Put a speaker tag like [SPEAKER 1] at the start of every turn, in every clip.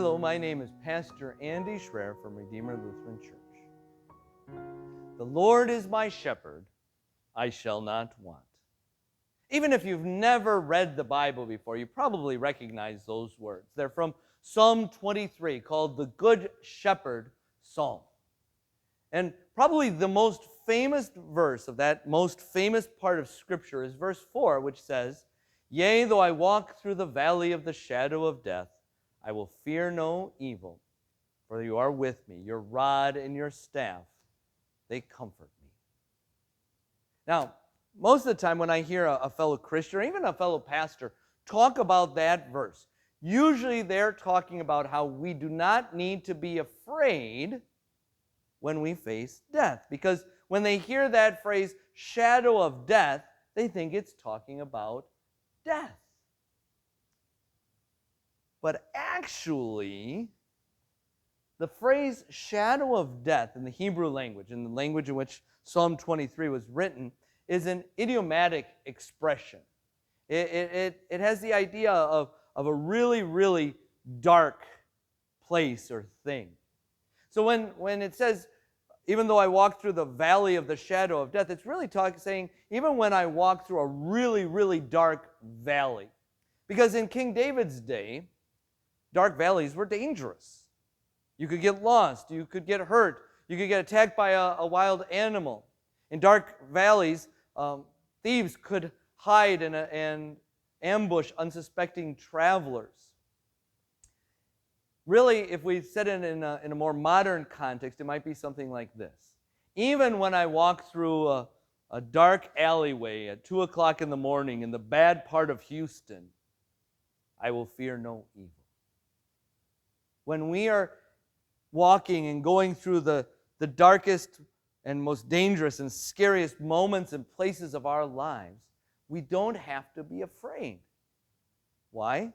[SPEAKER 1] Hello, my name is Pastor Andy Schreier from Redeemer Lutheran Church. The Lord is my shepherd, I shall not want. Even if you've never read the Bible before, you probably recognize those words. They're from Psalm 23, called the Good Shepherd Psalm. And probably the most famous verse of that most famous part of Scripture is verse 4, which says, "Yea, though I walk through the valley of the shadow of death, I will fear no evil, for you are with me. Your rod and your staff, they comfort me." Now, most of the time when I hear a fellow Christian or even a fellow pastor talk about that verse, usually they're talking about how we do not need to be afraid when we face death. Because when they hear that phrase, shadow of death, they think it's talking about death. But actually, the phrase shadow of death in the Hebrew language, in the language in which Psalm 23 was written, is an idiomatic expression. It has the idea of a really, really dark place or thing. So when it says, even though I walk through the valley of the shadow of death, it's really saying, even when I walk through a really, really dark valley. Because in King David's day, dark valleys were dangerous. You could get lost. You could get hurt. You could get attacked by a wild animal. In dark valleys, thieves could hide and ambush unsuspecting travelers. Really, if we set it in a more modern context, it might be something like this. Even when I walk through a dark alleyway at 2 o'clock in the morning in the bad part of Houston, I will fear no evil. When we are walking and going through the darkest and most dangerous and scariest moments and places of our lives, we don't have to be afraid. Why?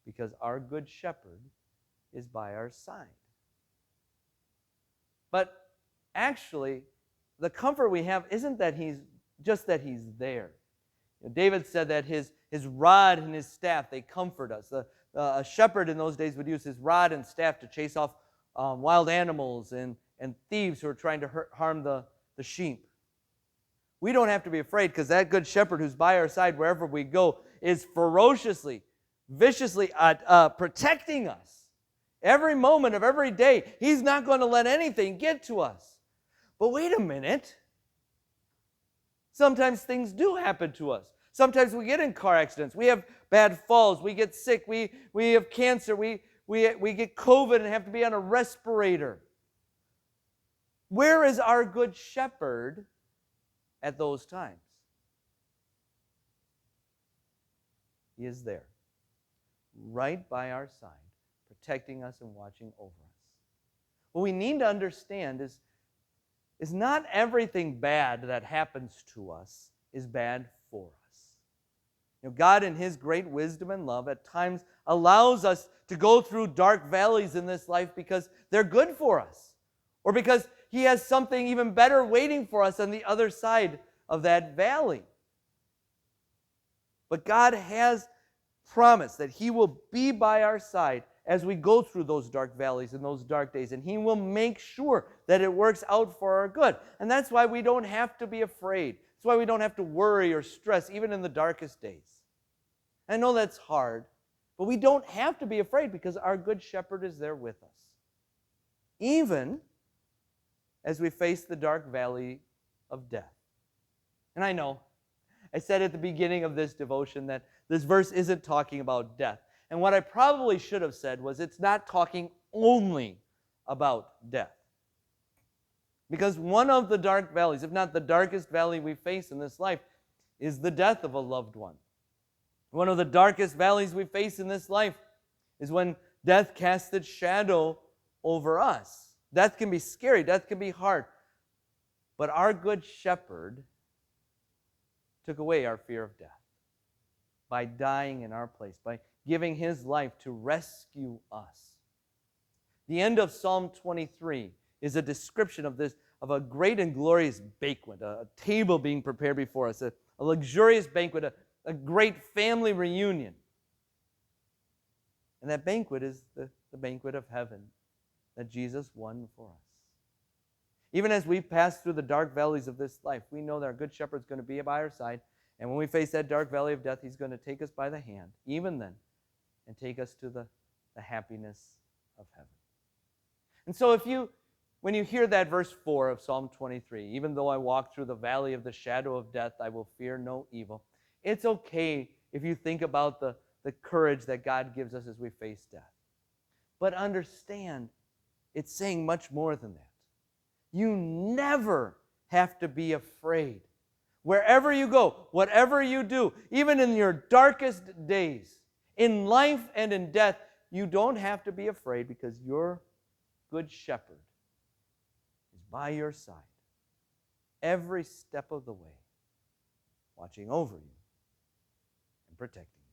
[SPEAKER 1] Because our good shepherd is by our side. But actually, the comfort we have isn't that he's there. David said that his rod and his staff, they comfort us. A shepherd in those days would use his rod and staff to chase off wild animals and thieves who are trying to harm the sheep. We don't have to be afraid because that good shepherd who's by our side wherever we go is ferociously, viciously protecting us. Every moment of every day, he's not going to let anything get to us. But wait a minute. Sometimes things do happen to us. Sometimes we get in car accidents. We have bad falls. We get sick. We have cancer. We get COVID and have to be on a respirator. Where is our good shepherd at those times? He is there, right by our side, protecting us and watching over us. What we need to understand is not everything bad that happens to us is bad for us. God, in His great wisdom and love, at times allows us to go through dark valleys in this life because they're good for us, or because He has something even better waiting for us on the other side of that valley. But God has promised that He will be by our side as we go through those dark valleys and those dark days, and He will make sure that it works out for our good. And that's why we don't have to be afraid. That's why we don't have to worry or stress, even in the darkest days. I know that's hard, but we don't have to be afraid because our good shepherd is there with us, even as we face the dark valley of death. And I know, I said at the beginning of this devotion that this verse isn't talking about death. And what I probably should have said was it's not talking only about death. Because one of the dark valleys, if not the darkest valley we face in this life, is the death of a loved one. One of the darkest valleys we face in this life is when death casts its shadow over us. Death can be scary, death can be hard. But our good shepherd took away our fear of death by dying in our place, by giving His life to rescue us. The end of Psalm 23 is a description of a great and glorious banquet, a table being prepared before us, a luxurious banquet, a great family reunion. And that banquet is the banquet of heaven that Jesus won for us. Even as we pass through the dark valleys of this life, we know that our good shepherd's going to be by our side. And when we face that dark valley of death, he's going to take us by the hand, even then, and take us to the happiness of heaven. And so when you hear that verse 4 of Psalm 23, even though I walk through the valley of the shadow of death, I will fear no evil. It's okay if you think about the courage that God gives us as we face death. But understand, it's saying much more than that. You never have to be afraid. Wherever you go, whatever you do, even in your darkest days, in life and in death, you don't have to be afraid because your good shepherd is by your side every step of the way, watching over you and protecting you.